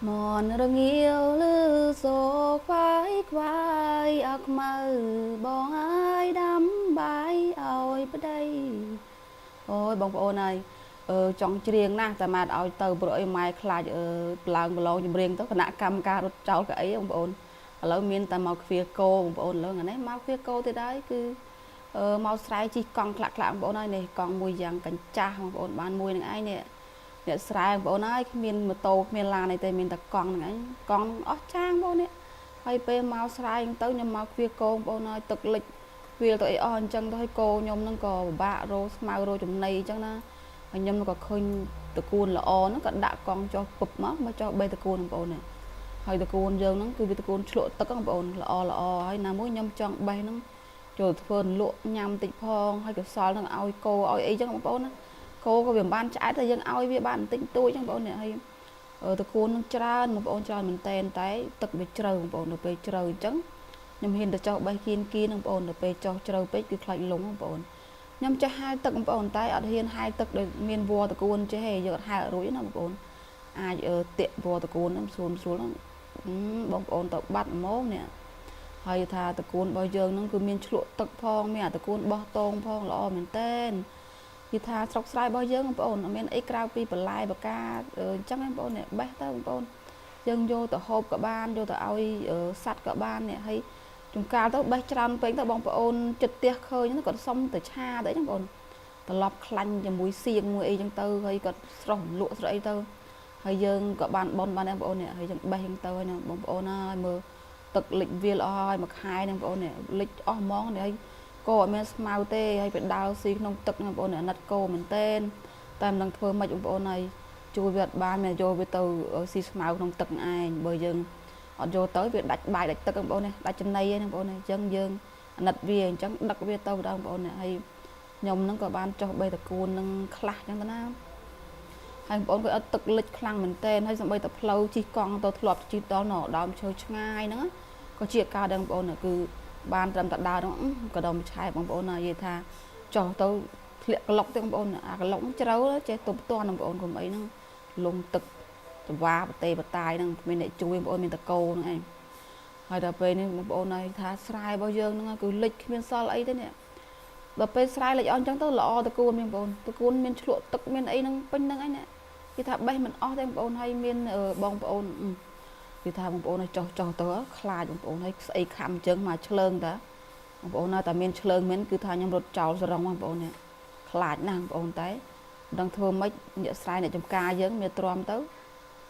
mòn rừng yêu lư xô khoái khoái ác mơ bong ai đắm bãi ôi bên đây ôi bong ôn này trong riêng naแต่มาเอาเตอบรอยไม้คลายឡើងប្រឡងចម្រៀងទៅគណៈកម្មការរត់ចោលកៅអីបងប្អូនឥឡូវមានតែមកគ្វាគោបងប្អូនឥឡូវហ្នឹងមកគ្វាគោទៀតហើយគឺមកស្រែជីកង់ខ្លះខ្លះបងប្អូនហើយនេះកង់មួយយ៉ាងកញ្ចាស់បងប្អូនបានមួយនឹងឯងនេះអ្នកស្រែបងប្អូនហើយគ្មានម៉ូតូគ្មានឡានអីទេមានតែកង់ហ្នឹងឯងកង់អស់ចាងបងនេះហើយពេលមកស្រែទៅខ្ញុំមកគ្វាគោបងប្អូនហើយទឹកលិចវាទៅអីអស់អញ្ចឹងទៅឲ្យគោខ្ញុំហ្នឹងក៏ពិបាករោស្មៅរោចំណីអញ្ចឹងណាហើយខ្ញុំក៏ឃើញតកូនល្អហ្នឹងក៏ដាក់កង់ចុះពឹបមកចុះ3តកូនបងប្អូននេះហើយតកូនយើងហ្នឹងគឺវាតកូនឆ្លក់ទឹកបងប្អូនល្អហើយណាមួយខ្ញុំចង់បេះហ្នឹងចូលធ្វើលក់ញ៉ាំតិចផងហើយកសលហ្នឹងឲ្យគោឲ្យអីចឹងបងប្អូនណាគោក៏វាមិនបានឆ្អែតតែយើងឲ្យវាបានបន្តិចតួចចឹងបងប្អូននេះហើយតកូនហ្នឹងច្រើនបងប្អូនច្រើនមែនតែនតែទឹកវាជ្រៅបងប្អូនទៅពេលជ្រៅអញ្ចឹងខ្ញុំហ៊ានទៅចុះបេះគៀនបងប្អូនទៅពេលចុះជ្រៅពេកគឺខ្លាចលងបងប្អូនខ្ញុំចេះហាលទឹកបងប្អូនតែអត់ហ៊ានហាលទឹកដោយមានវល្លិតកូនចេះហេយកអត់ហាលរួចណាបងប្អូនអាចតាក់វល្លិតកូនហ្នឹងស្រួលហ្នឹងបងប្អូនទៅបាត់ហ្មងនេះហើយថាតកូនរបស់យើងហ្នឹងគឺមានឆ្លក់ទឹកផងមានអាតកូនបោះតងផងល្អមែនតែនគឺថាស្រុកស្រែរបស់យើងបងប្អូនអត់មានអីក្រៅពីបន្លែបកាអញ្ចឹងបងប្អូននេះបេះទៅបងប្អូនយើងយកទៅហូបក៏បានយកទៅឲ្យសัตว์ក៏បាននេះហើយជួនកាលទៅបេះច្រើនពេកទៅបងប្អូនចិត្តផ្ទះឃើញហ្នឹងគាត់សុំទៅឆាទៅអញ្ចឹងបងប្អូនត្រឡប់ខ្លាញ់ជាមួយសៀងមួយអីអញ្ចឹងទៅហើយគាត់ស្រស់លក់ស្រអីទៅហើយយើងក៏បានបនបានដែរបងប្អូននេះហើយយើងបេះអញ្ចឹងទៅហើយបងប្អូនហើយមើលទឹកលិចវាលអស់ហើយមួយខែហ្នឹងបងប្អូននេះលិចអស់ហ្មងនេះហើយគោអត់មានស្មៅទេហើយទៅដើរស៊ីក្នុងទឹកហ្នឹងបងប្អូនអាណិតគោមែនតែនតែមិនដឹងធ្វើម៉េចបងប្អូនហើយជួយវាអត់បានមានយកវាទៅស៊ីស្មៅក្នុងទឹកឯងបើយើងអត់យកទៅវាដាច់បាយដាច់ទឹកបងប្អូននេះដាច់ចំណីហ្នឹងបងប្អូនអញ្ចឹងយើងអាណិតវាអញ្ចឹងដឹកវាទៅដល់បងប្អូននេះហើយខ្ញុំហ្នឹងក៏បានចុះបេះតកូននឹងខ្លះអញ្ចឹងទៅណាហើយបងប្អូនក៏អត់ទឹកលិចខ្លាំងមែនតែនហើយសម្បីតែផ្លូវជិះកង់ទៅធ្លាប់ជិះដល់នៅដើមឈើឆ្ងាយហ្នឹងក៏ជាការដឹងបងប្អូនគឺបានត្រឹមតែដើរហ្នឹងក៏ដល់មួយឆែបងប្អូននិយាយថាចុះទៅធ្លាក់ក្លុកទេបងប្អូនអាក្លុកជ្រៅចេះទប់តាន់បងប្អូនកុំអីហ្នឹងលងទឹកចង្វាប្រទេបតាយហ្នឹងមានអ្នកជួយបងប្អូនមានតកោហ្នឹងឯងហើយដល់ពេលនេះបងប្អូនឲ្យថាស្រែរបស់យើងហ្នឹងគឺលិចគ្មានសល់អីទេនេះដល់ពេលស្រែលិចអស់អញ្ចឹងទៅល្អតកូនមានបងប្អូនតកូនមានឆ្លក់ទឹកមានអីហ្នឹងពេញហ្នឹងឯងនេះគេថាបេះមិនអស់ទេបងប្អូនហើយមានបងប្អូនគេថាបងប្អូនឲ្យចោះទៅខ្លាចបងប្អូនឲ្យស្អីខំអញ្ចឹងមកឆ្លើងតាបងប្អូនណាតែមានឆ្លើងមានគឺថាខ្ញុំរត់ចោលសរងបងប្អូននេះខ្លាចណាស់បងប្អូនតែមិនដឹងធ្វើម៉េចអ្នកស្រែអ្នកចំការយើងមានទ្រាំទៅ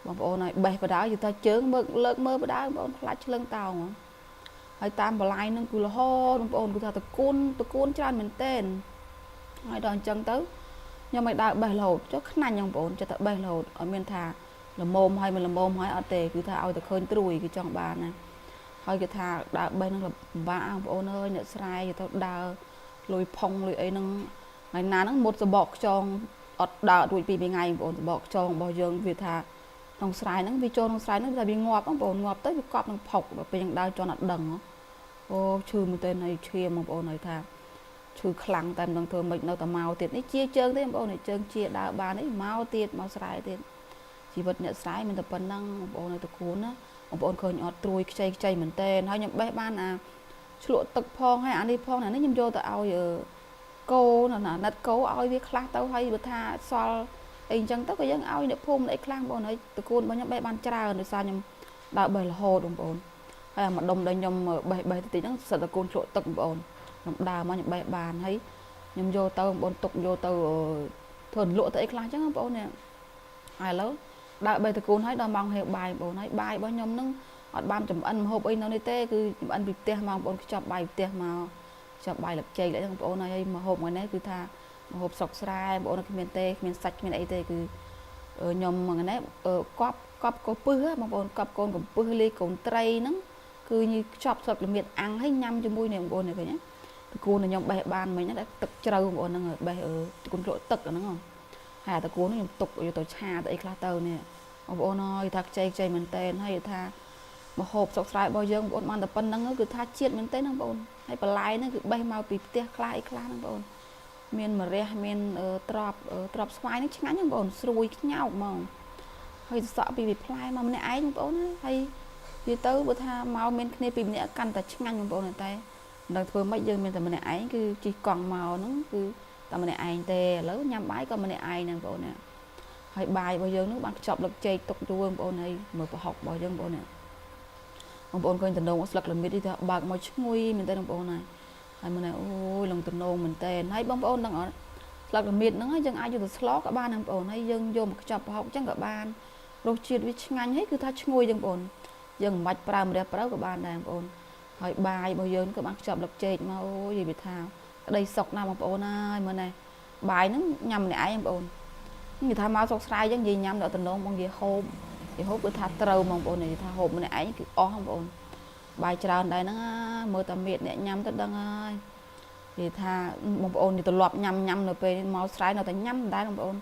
បងប្អូនឲ្យបេះបដាយទៅជើងមើលលើកមើលបដាបងប្អូនខ្លាចឆ្លងតោងហើយតាមបន្លាយនឹងគឺរហូតបងប្អូនគឺថាតកូនច្រើនមែនតែនហើយដល់អញ្ចឹងទៅខ្ញុំឲ្យដើរបេះរហូតចុះខ្នាញ់បងប្អូនចិត្តតែបេះរហូតអត់មានថាល្មមហើយមិនល្មមហើយអត់ទេគឺថាឲ្យតែឃើញត្រួយគឺចង់បានណាហើយគេថាដើរបេះនឹងពិបាកបងប្អូនអើយអ្នកស្រែគេទៅដើរលុយផុងលុយអីហ្នឹងថ្ងៃណាហ្នឹងមុតសបកខ្យងអត់ដើររួចពីថ្ងៃបងប្អូនសបកខ្យងរបស់យើងវាថាក្នុងស្រែហ្នឹងវាចូលក្នុងស្រែហ្នឹងថាវាងាប់បងប្អូនងាប់ទៅវាកប់នឹងផុកដល់ពេលយើងដើរជន់អត់ដឹងអូឈឺមែនទែនហើយឈាមបងប្អូនហើយថាឈឺខ្លាំងតែមិនដឹងធ្វើម៉េចនៅតែមកទៀតនេះជាជើងទេបងប្អូនជើងជាដើរបាននេះមកទៀតមកស្រែទៀតជីវិតអ្នកស្រែមានតែប៉ុណ្ណឹងបងប្អូននៅតកូនណាបងប្អូនឃើញអត់ត្រួយខ្ចីមែនតែនហើយខ្ញុំបេះបានអាឆ្លក់ទឹកផងហើយអានេះផងអានេះខ្ញុំយកទៅឲ្យគោណាណាត់គោឲ្យវាខ្លះទៅហើយបើថាសល់អីអញ្ចឹងទៅក៏យើងឲ្យអ្នកភូមិអីខ្លះបងប្អូនហើយតកូនរបស់ខ្ញុំបេះបានច្រើនដោយសារខ្ញុំដើរបេះរហូតបងប្អូនហើយអាម្ដុំដែលខ្ញុំបេះតិចហ្នឹងសិតតកូនឆ្លក់ទឹកបងប្អូនខ្ញុំដើរមកខ្ញុំបេះបានហើយខ្ញុំយកទៅបងប្អូនទុកយកទៅធ្វើលក់ទៅអីខ្លះអញ្ចឹងបងប្អូននេះហើយឥឡូវដើរបេះតកូនហើយដល់ម៉ោងហេបបាយបងប្អូនហើយបាយរបស់ខ្ញុំហ្នឹងអត់បានចំអិនម្ហូបអីនៅនេះទេគឺចំអិនពីផ្ទះមកបងប្អូនខ្ចប់បាយផ្ទះមកចាប់បាយលឹកចេកអីបងប្អូនហើយម្ហូបថ្ងៃនេះគឺថាម្ហូបស្រុកស្រែបងប្អូនគ្មានទេគ្មានសាច់គ្មានអីទេគឺខ្ញុំថ្ងៃនេះកប់កោពឹសបងប្អូនកប់កូនកំពឹសលាយកូនត្រីហ្នឹងគឺញីខ្ចប់ស្លឹកល្មៀតអាំងហើយញ៉ាំជាមួយនេះបងប្អូននេះឃើញណាតកូនខ្ញុំបេះបានមិញហ្នឹងទឹកជ្រៅបងប្អូនហ្នឹងបេះតកូនលក់ទឹកហ្នឹងហើយតកូនខ្ញុំទុកយកទៅឆាទៅអីខ្លះទៅនេះបងប្អូនអើយថាខ្ចីមែនតែនហើយថាមហូបស្រុកស្រែរបស់យើងបងប្អូនបានតែប៉ុណ្្នឹងគឺថាជាតិមែនទេណាបងប្អូនហើយបន្លែហ្នឹងគឺបេះមកពីផ្ទះខ្លះអីខ្លះហ្នឹងបងប្អូនមានម្រះមានត្រប់ស្វាយហ្នឹងឆ្ងាញ់ហ្នឹងបងប្អូនស្រួយខ្ញោកហ្មង hơi sợ bị play mà mình ai không bố nữa hay vì tới bữa tha màu mình kia bị mình căn ta chăng anh bố này tay đằng thôi mấy giờ mình mình ấy cứ chỉ còn màu nó cứ ta mình ai tè lớn nhắm bái con mình ai nè bố nè hay bài bao giờ nó bằng chọc lực chơi tục đua bố này mở học bao giờ bố nè ông bố coi tình đồng sạc là biết đi theo bạc mọi nguy mình tay đồng bố này hay mình này ôi lòng tình đồng mình tên hay bông bố đang ở sạc là biết nó dân ai cho được slot cả ban đồng bố này dân vô một chọc học chẳng cả ban rồi chuyện với ngành hết cứ thay nguy dân bố dân mạch pram đẹp đó của ban này bố hỏi bài bao giờ các bạn chọn lập chơi mà ôi gì bị thao đây sọc nào bố này mà này bài nó nhầm này em bố người ta mau sọc sai giống gì nhầm đợi tình đồng bằng gì hôm thì hốt bữa tha trâu mong bố này tha hộp này ấy o không bố bài tròn đây nó mơ tầm miệt nè nhắm tất đăng ơi thì tha mong bố thì tôi lọp nhầm rồi về mau sai nó ta nhắm đá mong bố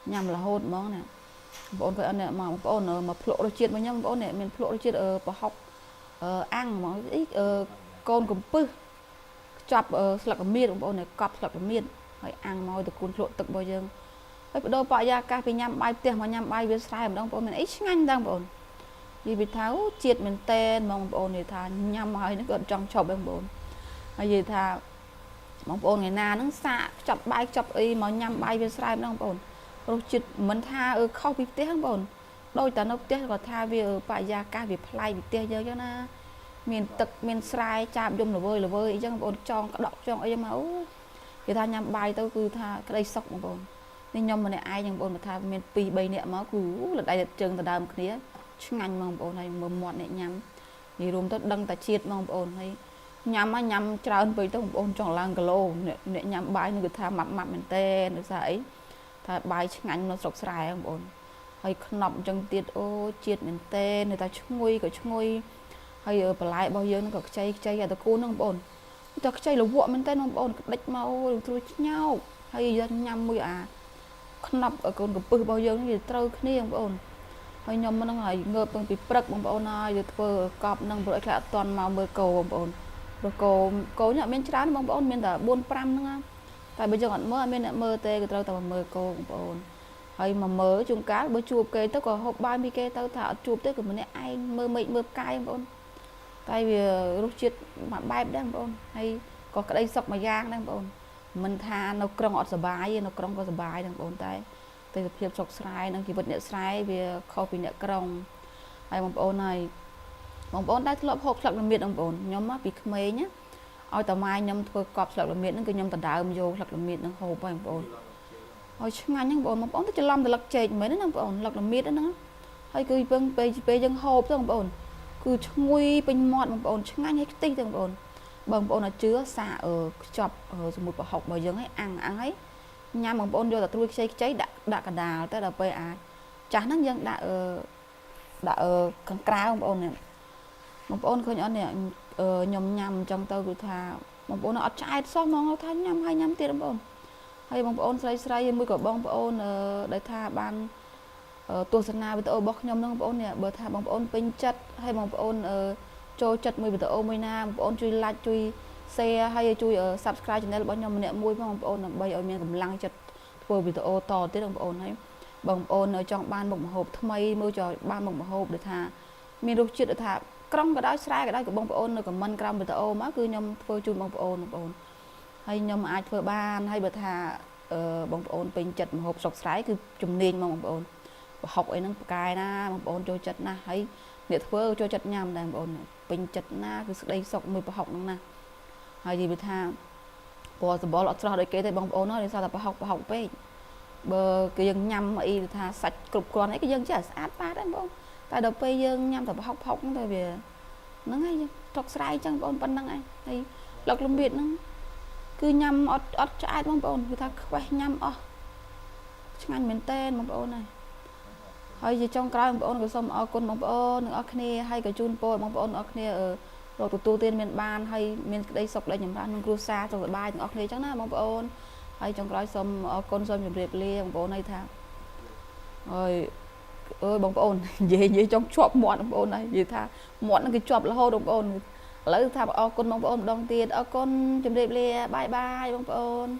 nhầm là hốt món nè bố coi anh nè mà bố nó mà lộ đồ chuyện với nhau bố nè mình lộ đồ chuyện ở bỏ học ăn mà ít con cũng pư chọc sạc miên bố này cọp sạc miên phải ăn môi từ cuốn lộ tự bao giờ đâu bỏ ra cả vì nhắm bài tiền mà nhắm bài với sai mà đông bố mình ít nhanh đang bố vì bị tháo triệt mình tên mong bố này thà nhắm hơi nó còn trong chọc bên bố hay gì thà mong bố ngày nào nó xạ chọc bài chọc y mà nhắm bài với sai mà đông bố rồi triệt mình tha không bị tiếc bố đôi ta nó tiếc còn tha vì bỏ ra cả vì play bị tiếc giờ cho nó miền tật miền sai chạm dùng là vơi chứ bố cho đọc cho ấy máu thì tha nhắm bài tôi cứ tha cái đây sọc bố nên nhom mà này ai nhưng bố mà tha miền pi bay nè máu cứ là đây trường từ đàm kia ngành mong bố này mồm mọt này nhắm thì rùm tôi đăng ta chiết mong bố này nhắm trao với tôi bố trong làng glo nè nhắm bài người tha mặt mình tên được sao tha bài ngành nó sọc sài không bố hay nọc trong tiết ô chiết mình tên người ta chung nguy hay ở lại bao giờ nó có chay ở ta cô nó bố ta chay là vợ mình tên không bố đạch mau rồi nhau hay nhắm mùi nọc ở con của bự bao giờ nó gì trâu kia không bố hay nhom nó lại ngợp bằng bị bật bằng bố này rồi vừa cọp năng bữa là toàn màu mưa cầu bố rồi cầu nhận bên trái bằng bố mình đã buôn pram nữa tại bây giờ còn mơ bên mơ tê cái trâu tao mơ cầu bố hay mà mơ chung cá bữa chụp cây tất cả hộp 30 cây tao thả chụp tới của mình ai mơ mịn mơ cay bố tại vì lúc chết mà bay đang bố hay có cái đây sọc mà giang đang bố mình tha nó cong ọt sờ bài nó cong có sờ bài đang bố tay từ việc sọc sai năng kỳ vật nhẹ sai về kho bị nhẹ cong hay bông bồn này bông bồn đã lọp hộp sọc làm miệt bông bồn nhóm má bị khmei nhá ôi tao mai nhóm thôi cọp sọc làm miệt nó cứ nhóm tao đào vô sọc làm miệt nó hộp bông bồn ôi ngay những bồn bông tới làm từ lật chè mấy nó bồn lật làm miệt đó nữa hay cứ vâng về dân hộp bông bồn cứ nguy bên mọt bông bồn ngay hết tinh bông bồn là chứa xả ở chọc ở một bộ học bao giờ ấy ăn ấy nhà bông bồn vô là tôi cháy đã cả đào tới là về ai chả nó dân đã con cá bông bồn khơi nhỏ nè nhầm trong tàu của thà bông bồn nó trái xong nó thay hai nhầm tiền bông bồn hay bông bồn say mới có bông bồn để thà ban tua sơn na với tàu bóc nhầm bông bồn nè bờ thà bông bồn pin chất hay bông bồn cho chất mới với tàu mới na bông bồn chui like chui xe hay chui subscribe channel bao nhầm nè mui bông bồn là bây giờ mình cầm lăng chất vừa với tàu to tới bông bồn hay bông bồn ở trong ban bông hộp thay mưa cho ban bông hộp để thà mình được chuyện để thà trong cái đó sai cái đó của bông bồn còn mình trong với tàu má cứ nhầm vừa chui bông bồn hay nhầm ai vừa ban hay bờ thà bông bồn pin chất hộp sọc sái cứ chùm nên bông bồn học ấy nó cài na bông bồn cho chất na hay để thưa cho chất nhầm đàn bồn pin chất na cứ đây sọc mười học nó na hay gì bờ thà bỏ lọt ra để kế tới bông bồn nó để sao là học về bờ cái dân nhầm mà y thà sạch cục con ấy cái dân chả sát ba đấy bông tại đầu bây dân nhầm tập học thôi vì nó ngay trọc sai chẳng bông phân năng ấy hay lọc lâm biệt nó cứ nhầm ọt trái bông bồn người ta quay nhầm anh mình tên bông bồn này hay gì trong cái bông bồn của xong con bông bồn ở kia hay cái chun po bông bồn ở kia ở rồi tu tiên miền ban hay miền đây sọc đây nhầm ban cua xa rồi bài ở kia chắc na bông bồn hay trong cái xong con xong nhầm đẹp lia bông bồn này thà rồi ơi bông bồn về trong chọp mọn bông bồn này gì thà mọn cái chọp là hô bông bồn lấy thà con bông bồn đồng tiền con chấm đẹp lia bye bye bông bồn